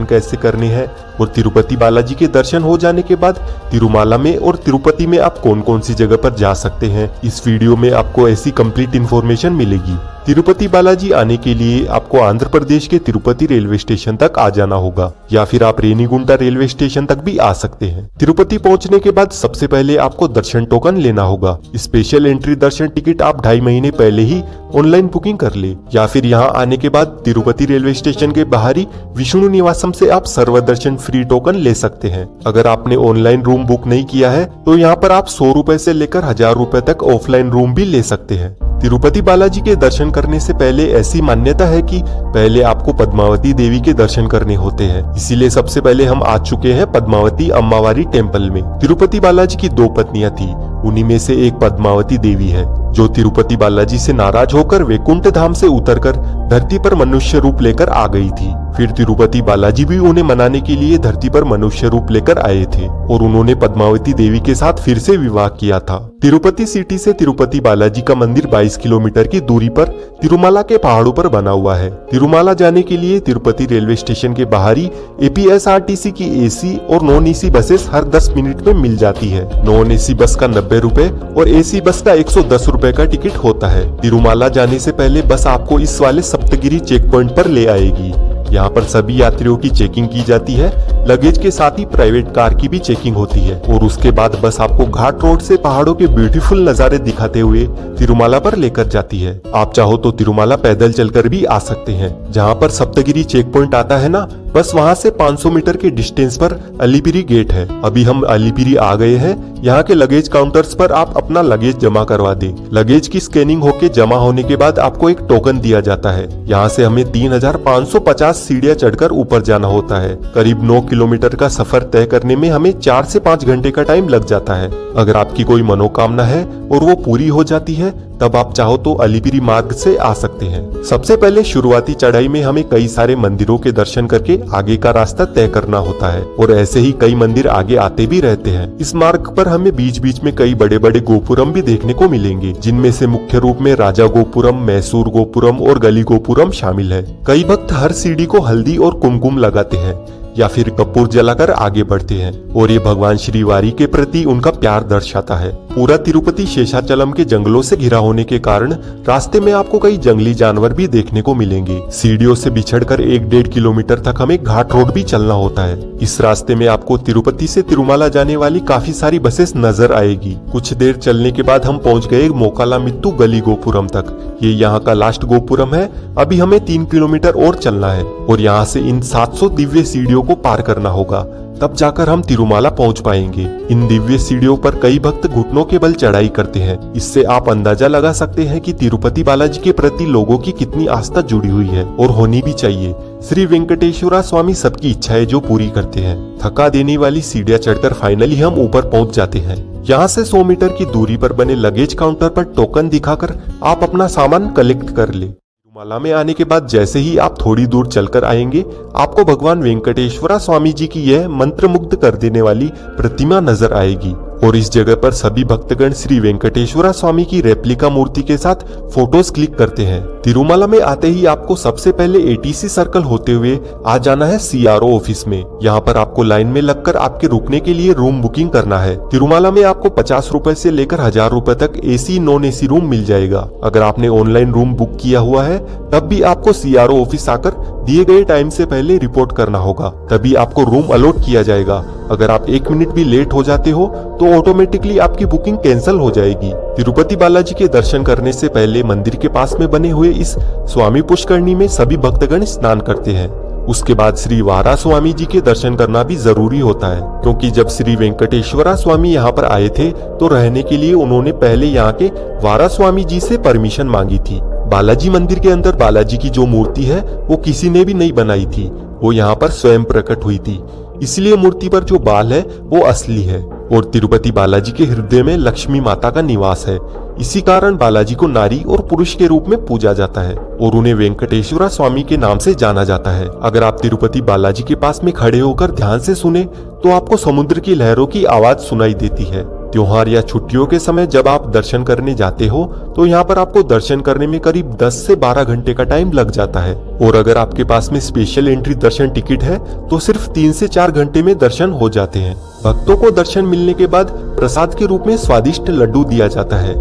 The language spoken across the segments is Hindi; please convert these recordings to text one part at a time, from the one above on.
कैसे करने हैं और तिरुपति बालाजी के दर्शन हो जाने के बाद तिरुमाला में और तिरुपति में आप कौन कौन सी जगह पर जा सकते हैं, इस वीडियो में आपको ऐसी कंप्लीट इन्फॉर्मेशन मिलेगी। तिरुपति बालाजी आने के लिए आपको आंध्र प्रदेश के तिरुपति रेलवे स्टेशन तक आ जाना होगा या फिर आप रेनीगुंटा रेलवे स्टेशन तक भी आ सकते हैं। तिरुपति पहुंचने के बाद सबसे पहले आपको दर्शन टोकन लेना होगा। स्पेशल एंट्री दर्शन टिकट आप 2.5 महीने पहले ही ऑनलाइन बुकिंग कर ले या फिर यहाँ आने के बाद तिरुपति रेलवे स्टेशन के बाहरी विष्णु निवासम से आप सर्वदर्शन फ्री टोकन ले सकते हैं। अगर आपने ऑनलाइन रूम बुक नहीं किया है तो यहाँ पर आप 100 रुपए से लेकर 1000 रुपए तक ऑफलाइन रूम भी ले सकते हैं। तिरुपति बालाजी के दर्शन करने से पहले ऐसी मान्यता है कि पहले आपको पद्मावती देवी के दर्शन करने होते हैं, इसीलिए सबसे पहले हम आ चुके हैं पद्मावती अम्मावारी टेम्पल में। तिरुपति बालाजी की 2 पत्नियां थी, उन्हीं में से एक पद्मावती देवी है जो तिरुपति बालाजी से नाराज होकर वैकुंठ धाम से उतरकर धरती पर मनुष्य रूप लेकर आ गई थी। फिर तिरुपति बालाजी भी उन्हें मनाने के लिए धरती पर मनुष्य रूप लेकर आए थे और उन्होंने पद्मावती देवी के साथ फिर से विवाह किया था। तिरुपति सिटी से तिरुपति बालाजी का मंदिर 22 किलोमीटर की दूरी पर तिरुमाला के पहाड़ों पर बना हुआ है। तिरुमाला जाने के लिए तिरुपति रेलवे स्टेशन के बाहरी APSRTC की AC और नॉन AC बसेस हर 10 मिनट में मिल जाती है। नॉन AC बस का 90 रुपए और AC बस का 110 रुपए का टिकट होता है। तिरुमाला जाने से पहले बस आपको इस वाले सप्तगिरी चेक पॉइंट पर ले आएगी। यहाँ पर सभी यात्रियों की चेकिंग की जाती है, लगेज के साथ ही प्राइवेट कार की भी चेकिंग होती है और उसके बाद बस आपको घाट रोड से पहाड़ों के ब्यूटीफुल नजारे दिखाते हुए तिरुमाला पर लेकर जाती है। आप चाहो तो तिरुमाला पैदल चलकर भी आ सकते हैं। जहाँ पर सप्तगिरी चेक पॉइंट आता है ना, बस वहाँ से 500 मीटर के डिस्टेंस पर अलीपिरी गेट है। अभी हम अलीपिरी आ गए हैं। यहाँ के लगेज काउंटर्स पर आप अपना लगेज जमा करवा दे। लगेज की स्कैनिंग होके जमा होने के बाद आपको एक टोकन दिया जाता है। यहाँ से हमें 3550 सीढ़ियाँ चढ़कर ऊपर जाना होता है। करीब 9 किलोमीटर का सफर तय करने में हमें 4 से 5 घंटे का टाइम लग जाता है। अगर आपकी कोई मनोकामना है और वो पूरी हो जाती है तब आप चाहो तो अलीपिरी मार्ग से आ सकते हैं। सबसे पहले शुरुआती चढ़ाई में हमें कई सारे मंदिरों के दर्शन करके आगे का रास्ता तय करना होता है और ऐसे ही कई मंदिर आगे आते भी रहते हैं। इस मार्ग पर हमें बीच बीच में कई बड़े बड़े गोपुरम भी देखने को मिलेंगे, जिनमें से मुख्य रूप में राजा गोपुरम, मैसूर गोपुरम और गली गोपुरम शामिल है। कई भक्त हर सीढ़ी को हल्दी और कुमकुम लगाते हैं या फिर कपूर जलाकर आगे बढ़ते हैं और ये भगवान श्रीवारी के प्रति उनका प्यार दर्शाता है। पूरा तिरुपति शेषाचलम के जंगलों से घिरा होने के कारण रास्ते में आपको कई जंगली जानवर भी देखने को मिलेंगे। सीढ़ियों से बिछड़कर 1-1.5 किलोमीटर तक हमें घाट रोड भी चलना होता है। इस रास्ते में आपको तिरुपति से तिरुमाला जाने वाली काफी सारी बसेस नजर आएगी। कुछ देर चलने के बाद हम पहुंच गए मोकालामित्तू गली गोपुरम तक। ये यहाँ का लास्ट गोपुरम है। अभी हमें 3 किलोमीटर और चलना है और यहाँ से इन 700 दिव्य सीढ़ियों को पार करना होगा, तब जाकर हम तिरुमाला पहुंच पाएंगे। इन दिव्य सीढ़ियों पर कई भक्त घुटनों के बल चढ़ाई करते हैं। इससे आप अंदाजा लगा सकते हैं कि तिरुपति बालाजी के प्रति लोगों की कितनी आस्था जुड़ी हुई है और होनी भी चाहिए। श्री वेंकटेश्वरा स्वामी सबकी इच्छाएं जो पूरी करते हैं। थका देने वाली सीढ़ियां चढ़कर फाइनली हम ऊपर पहुंच जाते हैं। यहाँ से 100 मीटर की दूरी पर बने लगेज काउंटर पर टोकन दिखाकर आप अपना सामान कलेक्ट कर ले। तिरुमाला में आने के बाद जैसे ही आप थोड़ी दूर चलकर आएंगे, आपको भगवान वेंकटेश्वरा स्वामी जी की यह मंत्रमुग्ध कर देने वाली प्रतिमा नजर आएगी और इस जगह पर सभी भक्तगण श्री वेंकटेश्वरा स्वामी की रेप्लिका मूर्ति के साथ फोटोज क्लिक करते हैं। तिरुमाला में आते ही आपको सबसे पहले ATC सर्कल होते हुए आ जाना है CRO ऑफिस में। यहाँ पर आपको लाइन में लगकर आपके रुकने के लिए रूम बुकिंग करना है। तिरुमाला में आपको 50 रुपए से लेकर 1000 रुपए तक AC नॉन AC रूम मिल जाएगा। अगर आपने ऑनलाइन रूम बुक किया हुआ है तब भी आपको CRO ऑफिस आकर दिए गए टाइम से पहले रिपोर्ट करना होगा, तभी आपको रूम अलॉट किया जाएगा। अगर आप 1 मिनट भी लेट हो जाते हो तो ऑटोमेटिकली आपकी बुकिंग कैंसिल हो जाएगी। तिरुपति बालाजी के दर्शन करने से पहले मंदिर के पास में बने हुए इस स्वामी पुष्करणी में सभी भक्तगण स्नान करते हैं। उसके बाद श्री वारा स्वामी जी के दर्शन करना भी जरूरी होता है, क्योंकि जब श्री वेंकटेश्वरा स्वामी यहाँ पर आए थे तो रहने के लिए उन्होंने पहले यहाँ के वारा स्वामी जी से परमिशन मांगी थी। बालाजी मंदिर के अंदर बालाजी की जो मूर्ति है वो किसी ने भी नहीं बनाई थी, वो यहाँ पर स्वयं प्रकट हुई थी, इसलिए मूर्ति पर जो बाल है वो असली है। और तिरुपति बालाजी के हृदय में लक्ष्मी माता का निवास है। इसी कारण बालाजी को नारी और पुरुष के रूप में पूजा जाता है और उन्हें वेंकटेश्वरा स्वामी के नाम से जाना जाता है। अगर आप तिरुपति बालाजी के पास में खड़े होकर ध्यान से सुने तो आपको समुद्र की लहरों की आवाज सुनाई देती है। त्योहार या छुट्टियों के समय जब आप दर्शन करने जाते हो तो यहाँ पर आपको दर्शन करने में करीब 10 से 12 घंटे का टाइम लग जाता है। और अगर आपके पास में स्पेशल एंट्री दर्शन टिकट है तो सिर्फ 3 से 4 घंटे में दर्शन हो जाते हैं। भक्तों को दर्शन मिलने के बाद प्रसाद के रूप में स्वादिष्ट लड्डू दिया जाता है।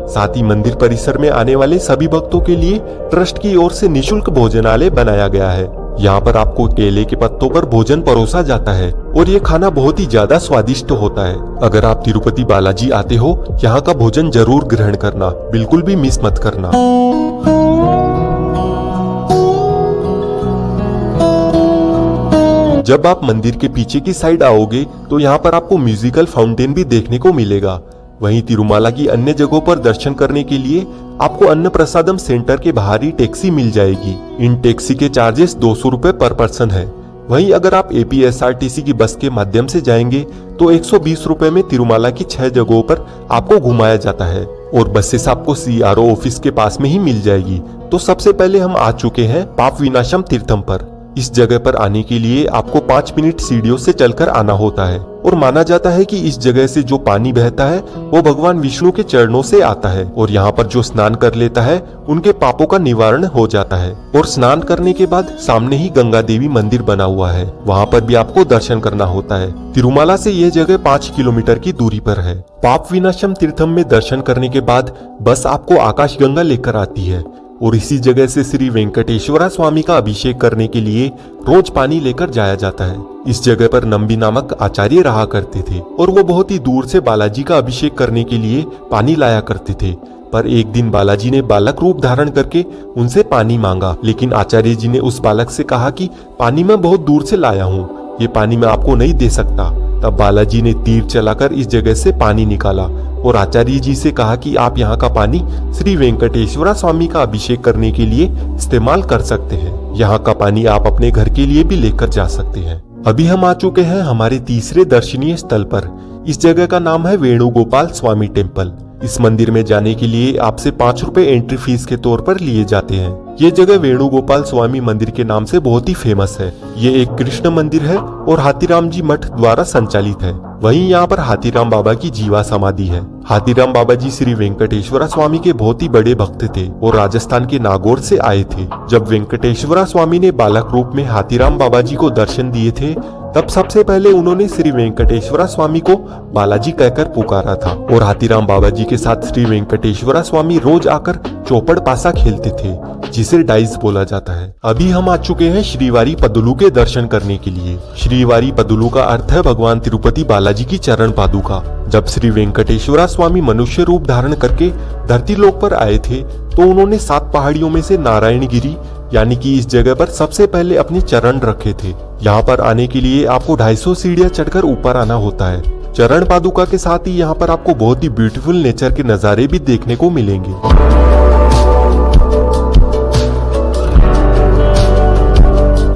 साथ ही मंदिर परिसर में आने वाले सभी भक्तों के लिए ट्रस्ट की ओर से निःशुल्क भोजनालय बनाया गया है। यहाँ पर आपको केले के पत्तों पर भोजन परोसा जाता है और ये खाना बहुत ही ज्यादा स्वादिष्ट होता है। अगर आप तिरुपति बालाजी आते हो, यहाँ का भोजन जरूर ग्रहण करना, बिल्कुल भी मिस मत करना। जब आप मंदिर के पीछे की साइड आओगे तो यहाँ पर आपको म्यूजिकल फाउंटेन भी देखने को मिलेगा। वहीं तिरुमाला की अन्य जगहों पर दर्शन करने के लिए आपको अन्न प्रसादम सेंटर के बाहर ही टैक्सी मिल जाएगी। इन टैक्सी के चार्जेस 200 रुपए पर पर्सन है। वहीं अगर आप APSRTC की बस के माध्यम से जाएंगे तो 120 रुपए में तिरुमाला की 6 जगहों पर आपको घुमाया जाता है और बसेस आपको CRO ऑफिस के पास में ही मिल जाएगी। तो सबसे पहले हम आ चुके हैं पाप विनाशम तीर्थम पर। इस जगह पर आने के लिए आपको 5 मिनट सीढ़ियों से चलकर आना होता है और माना जाता है कि इस जगह से जो पानी बहता है वो भगवान विष्णु के चरणों से आता है और यहाँ पर जो स्नान कर लेता है उनके पापों का निवारण हो जाता है। और स्नान करने के बाद सामने ही गंगा देवी मंदिर बना हुआ है, वहाँ पर भी आपको दर्शन करना होता है। तिरुमाला से यह जगह 5 किलोमीटर की दूरी पर है। पाप विनाशम तीर्थम में दर्शन करने के बाद बस आपको आकाश गंगा लेकर आती है और इसी जगह से श्री वेंकटेश्वरा स्वामी का अभिषेक करने के लिए रोज पानी लेकर जाया जाता है। इस जगह पर नंबी नामक आचार्य रहा करते थे और वो बहुत ही दूर से बालाजी का अभिषेक करने के लिए पानी लाया करते थे। पर एक दिन बालाजी ने बालक रूप धारण करके उनसे पानी मांगा, लेकिन आचार्य जी ने उस बालक से कहा कि पानी मैं बहुत दूर से लाया हूँ, ये पानी मैं आपको नहीं दे सकता। तब बालाजी ने तीर चलाकर इस जगह से पानी निकाला और आचार्य जी से कहा कि आप यहाँ का पानी श्री वेंकटेश्वरा स्वामी का अभिषेक करने के लिए इस्तेमाल कर सकते हैं। यहाँ का पानी आप अपने घर के लिए भी लेकर जा सकते हैं। अभी हम आ चुके हैं हमारे तीसरे दर्शनीय स्थल पर। इस जगह का नाम है वेणुगोपाल स्वामी टेम्पल। इस मंदिर में जाने के लिए आपसे 5 रुपए एंट्री फीस के तौर पर लिए जाते हैं। ये जगह वेणुगोपाल स्वामी मंदिर के नाम से बहुत ही फेमस है। ये एक कृष्ण मंदिर है और हाथीराम जी मठ द्वारा संचालित है। वहीं यहाँ पर हाथीराम बाबा की जीवा समाधि है। हाथीराम बाबा जी श्री वेंकटेश्वरा स्वामी के बहुत ही बड़े भक्त थे और राजस्थान के नागौर से आए थे। जब वेंकटेश्वरा स्वामी ने बालक रूप में हाथीराम बाबा जी को दर्शन दिए थे तब सबसे पहले उन्होंने श्री वेंकटेश्वरा स्वामी को बालाजी कहकर पुकारा था और हाथीराम बाबा जी के साथ श्री वेंकटेश्वरा स्वामी रोज आकर चौपड़ पासा खेलते थे, जिसे डाइस बोला जाता है। अभी हम आ चुके हैं श्रीवारी पदुलू के दर्शन करने के लिए। श्रीवारी पदुलू का अर्थ है भगवान तिरुपति बालाजी की चरण पादुका। जब श्री वेंकटेश्वरा स्वामी मनुष्य रूप धारण करके धरती लोक पर आए थे तो उन्होंने 7 पहाड़ियों में से नारायणगिरी यानी कि इस जगह पर सबसे पहले अपने चरण रखे थे। यहाँ पर आने के लिए आपको 250 सीढ़ियां चढ़कर ऊपर आना होता है। चरण पादुका के साथ ही यहाँ पर आपको बहुत ही ब्यूटीफुल नेचर के नजारे भी देखने को मिलेंगे।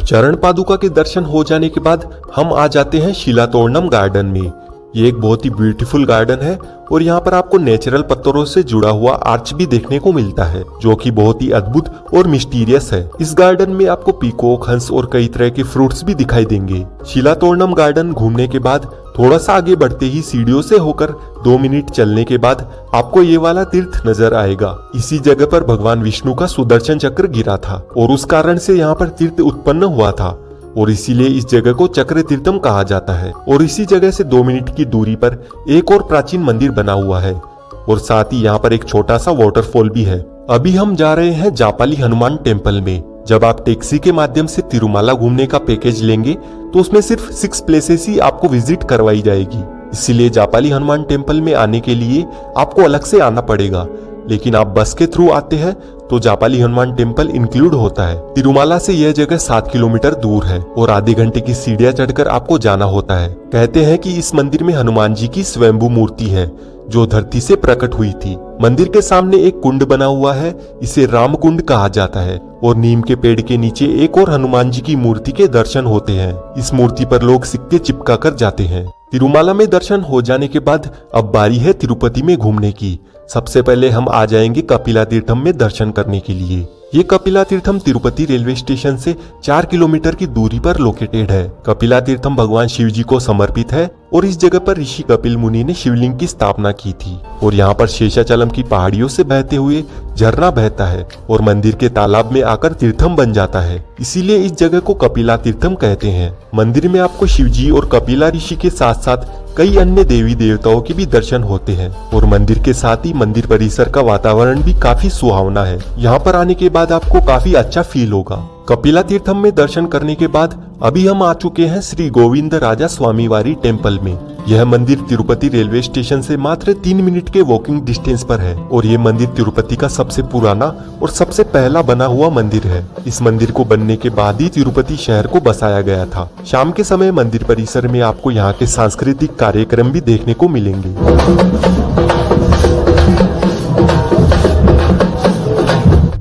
चरण पादुका के दर्शन हो जाने के बाद हम आ जाते हैं शिलातोरणम गार्डन में। ये एक बहुत ही ब्यूटीफुल गार्डन है और यहाँ पर आपको नेचुरल पत्थरों से जुड़ा हुआ आर्च भी देखने को मिलता है, जो कि बहुत ही अद्भुत और मिस्टीरियस है। इस गार्डन में आपको पीकॉक, हंस और कई तरह के फ्रूट्स भी दिखाई देंगे। शिलातोरणम गार्डन घूमने के बाद थोड़ा सा आगे बढ़ते ही सीढ़ियों से होकर 2 मिनट चलने के बाद आपको ये वाला तीर्थ नजर आएगा। इसी जगह पर भगवान विष्णु का सुदर्शन चक्र गिरा था और उस कारण से यहाँ पर तीर्थ उत्पन्न हुआ था और इसीलिए इस जगह को चक्र तीर्थम कहा जाता है। और इसी जगह से 2 मिनट की दूरी पर एक और प्राचीन मंदिर बना हुआ है और साथ ही यहाँ पर एक छोटा सा वाटरफॉल भी है। अभी हम जा रहे हैं जापाली हनुमान टेम्पल में। जब आप टैक्सी के माध्यम से तिरुमाला घूमने का पैकेज लेंगे तो उसमें सिर्फ 6 प्लेसेस ही आपको विजिट करवाई जाएगी। इसीलिए जापाली हनुमान टेम्पल में आने के लिए आपको अलग से आना पड़ेगा, लेकिन आप बस के थ्रू आते हैं तो जापाली हनुमान टेम्पल इंक्लूड होता है। तिरुमाला से यह जगह 7 किलोमीटर दूर है और आधे घंटे की सीढ़ियां चढ़कर आपको जाना होता है। कहते हैं कि इस मंदिर में हनुमान जी की स्वयंभू मूर्ति है जो धरती से प्रकट हुई थी। मंदिर के सामने एक कुंड बना हुआ है, इसे राम कुंड कहा जाता है और नीम के पेड़ के नीचे एक और हनुमान जी की मूर्ति के दर्शन होते हैं। इस मूर्ति पर लोग सिक्के चिपका कर जाते हैं। तिरुमाला में दर्शन हो जाने के बाद अब बारी है तिरुपति में घूमने की। सबसे पहले हम आ जाएंगे कपिला तीर्थम में दर्शन करने के लिए। ये कपिला तीर्थम तिरुपति रेलवे स्टेशन से 4 किलोमीटर की दूरी पर लोकेटेड है। कपिला तीर्थम भगवान शिव जी को समर्पित है और इस जगह पर ऋषि कपिल मुनि ने शिवलिंग की स्थापना की थी। और यहाँ पर शेषाचलम की पहाड़ियों से बहते हुए झरना बहता है और मंदिर के तालाब में आकर तीर्थम बन जाता है, इसीलिए इस जगह को कपिला तीर्थम कहते हैं। मंदिर में आपको शिवजी और कपिला ऋषि के साथ साथ कई अन्य देवी देवताओं के भी दर्शन होते हैं और मंदिर के साथ ही मंदिर परिसर का वातावरण भी काफी सुहावना है। यहाँ पर आने के बाद आपको काफी अच्छा फील होगा। कपिला तीर्थम में दर्शन करने के बाद अभी हम आ चुके हैं श्री गोविंद राजा स्वामीवारी टेम्पल में। यह मंदिर तिरुपति रेलवे स्टेशन से मात्र 3 मिनट के वॉकिंग डिस्टेंस पर है और ये मंदिर तिरुपति का सबसे पुराना और सबसे पहला बना हुआ मंदिर है। इस मंदिर को बनने के बाद ही तिरुपति शहर को बसाया गया था। शाम के समय मंदिर परिसर में आपको यहाँ के सांस्कृतिक कार्यक्रम भी देखने को मिलेंगे।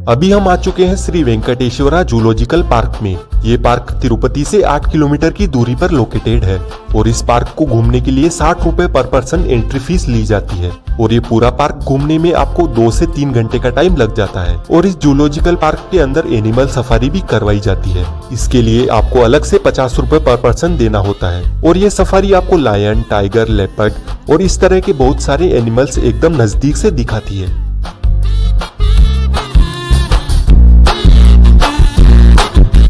अभी हम आ चुके हैं श्री वेंकटेश्वरा जूलॉजिकल पार्क में। ये पार्क तिरुपति से 8 किलोमीटर की दूरी पर लोकेटेड है और इस पार्क को घूमने के लिए 60 रुपए पर पर्सन एंट्री फीस ली जाती है और ये पूरा पार्क घूमने में आपको 2 से 3 घंटे का टाइम लग जाता है। और इस जूलॉजिकल पार्क के अंदर एनिमल सफारी भी करवाई जाती है। इसके लिए आपको अलग से 50 रुपए पर पर्सन देना होता है और ये सफारी आपको लायन, टाइगर, लेपर्ड और इस तरह के बहुत सारे एनिमल्स एकदम नजदीक से दिखाती है।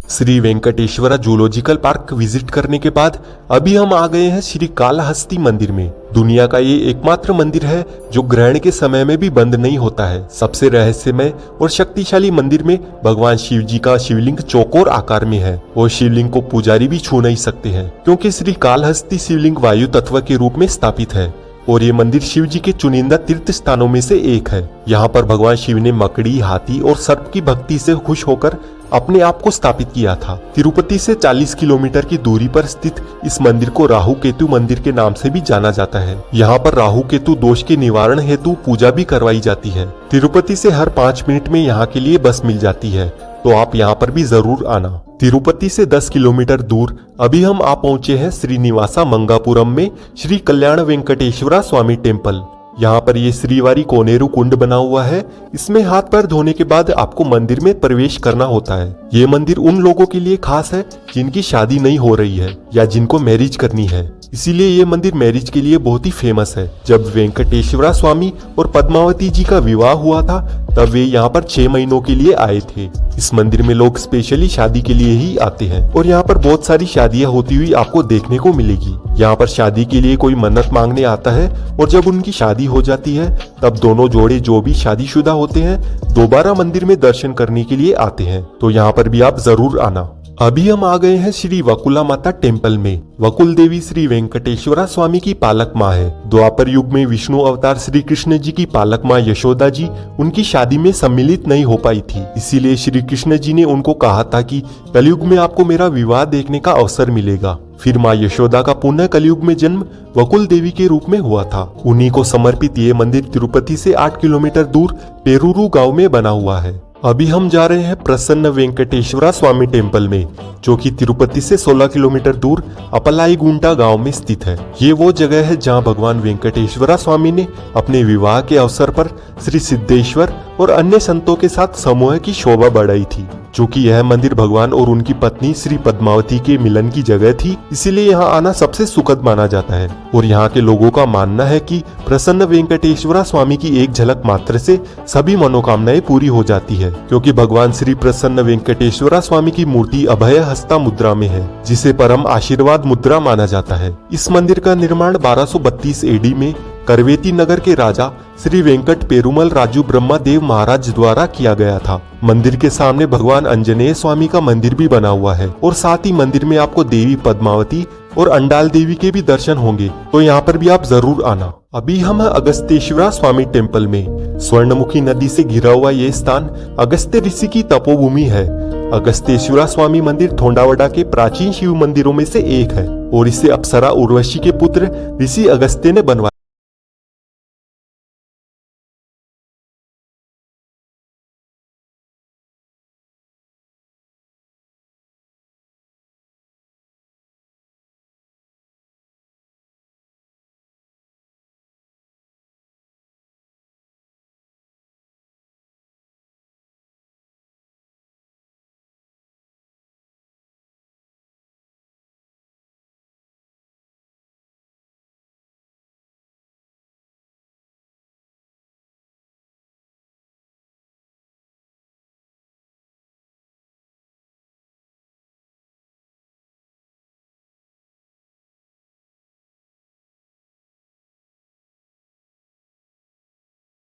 Shri Venkateswara zoological park visit करने के बाद अभी हम आ गए हैं श्री कालहस्ती मंदिर में। दुनिया का ये एकमात्र मंदिर है जो ग्रहण के समय में भी बंद नहीं होता है। सबसे रहस्यमय और शक्तिशाली मंदिर में भगवान शिव जी का शिवलिंग चौकोर आकार में है और शिवलिंग को पुजारी भी छू नहीं सकते हैं क्योंकि श्री कालहस्ती शिवलिंग वायु तत्व के रूप में स्थापित है और ये मंदिर शिव जी के चुनिंदा तीर्थ स्थानों में से एक है। यहाँ पर भगवान शिव ने मकड़ी, हाथी और सर्प की भक्ति से खुश होकर अपने आप को स्थापित किया था। तिरुपति से 40 किलोमीटर की दूरी पर स्थित इस मंदिर को राहु केतु मंदिर के नाम से भी जाना जाता है। यहाँ पर राहु केतु दोष के निवारण हेतु पूजा भी करवाई जाती है। तिरुपति से हर 5 मिनट में यहाँ के लिए बस मिल जाती है, तो आप यहाँ पर भी जरूर आना। तिरुपति से 10 किलोमीटर दूर अभी हम आ पहुंचे हैं श्रीनिवासा मंगापुरम में श्री कल्याण वेंकटेश्वरा स्वामी टेम्पल। यहाँ पर ये श्रीवारी कोनेरू कुंड बना हुआ है। इसमें हाथ पैर धोने के बाद आपको मंदिर में प्रवेश करना होता है। ये मंदिर उन लोगों के लिए खास है जिनकी शादी नहीं हो रही है या जिनको मैरिज करनी है, इसीलिए ये मंदिर मैरिज के लिए बहुत ही फेमस है। जब वेंकटेश्वरा स्वामी और पद्मावती जी का विवाह हुआ था तब वे यहाँ पर 6 महीनों के लिए आए थे। इस मंदिर में लोग स्पेशली शादी के लिए ही आते हैं और यहाँ पर बहुत सारी शादियाँ होती हुई आपको देखने को मिलेगी। यहाँ पर शादी के लिए कोई मन्नत मांगने आता है और जब उनकी शादी हो जाती है तब दोनों जोड़े जो भी शादीशुदा होते हैं दोबारा मंदिर में दर्शन करने के लिए आते हैं, तो यहाँ पर भी आप जरूर आना। अभी हम आ गए हैं श्री वकुला माता टेम्पल में। वकुल देवी श्री वेंकटेश्वरा स्वामी की पालक माँ है। द्वापर युग में विष्णु अवतार श्री कृष्ण जी की पालक माँ यशोदा जी उनकी शादी में सम्मिलित नहीं हो पाई थी, इसीलिए श्री कृष्ण जी ने उनको कहा था कि कलयुग में आपको मेरा विवाह देखने का अवसर मिलेगा। फिर माँ यशोदा का पुनः कलयुग में जन्म वकुल देवी के रूप में हुआ था। उन्हीं को समर्पित ये मंदिर तिरुपति से 8 किलोमीटर दूर पेरूरू गांव में बना हुआ है। अभी हम जा रहे हैं प्रसन्न वेंकटेश्वरा स्वामी टेम्पल में, जो कि तिरुपति से 16 किलोमीटर दूर अपलाईगुंटा गांव में स्थित है। ये वो जगह है जहां भगवान वेंकटेश्वरा स्वामी ने अपने विवाह के अवसर पर श्री सिद्धेश्वर और अन्य संतों के साथ समूह की शोभा बढ़ाई थी। चूँकि यह मंदिर भगवान और उनकी पत्नी श्री पद्मावती के मिलन की जगह थी, इसीलिए यहाँ आना सबसे सुखद माना जाता है और यहाँ के लोगों का मानना है कि प्रसन्न वेंकटेश्वरा स्वामी की एक झलक मात्र से सभी मनोकामनाएं पूरी हो जाती है, क्योंकि भगवान श्री प्रसन्न वेंकटेश्वरा स्वामी की मूर्ति अभय हस्ता मुद्रा में है, जिसे परम आशीर्वाद मुद्रा माना जाता है। इस मंदिर का निर्माण 1232 एडी में करवेती नगर के राजा श्री वेंकट पेरुमल राजू ब्रह्मदेव महाराज द्वारा किया गया था। मंदिर के सामने भगवान आंजनेय स्वामी का मंदिर भी बना हुआ है और साथ ही मंदिर में आपको देवी पद्मावती और अंडाल देवी के भी दर्शन होंगे, तो यहाँ पर भी आप जरूर आना। अभी हम अगस्तेश्वरा स्वामी टेम्पल में। स्वर्णमुखी नदी से घिरा हुआ ये स्थान अगस्त्य ऋषि की तपोभूमि है। अगस्तेश्वरा स्वामी मंदिर थोंडावड़ा के प्राचीन शिव मंदिरों में से एक है और इसे अप्सरा उर्वशी के पुत्र ऋषि अगस्त्य ने बनवाया।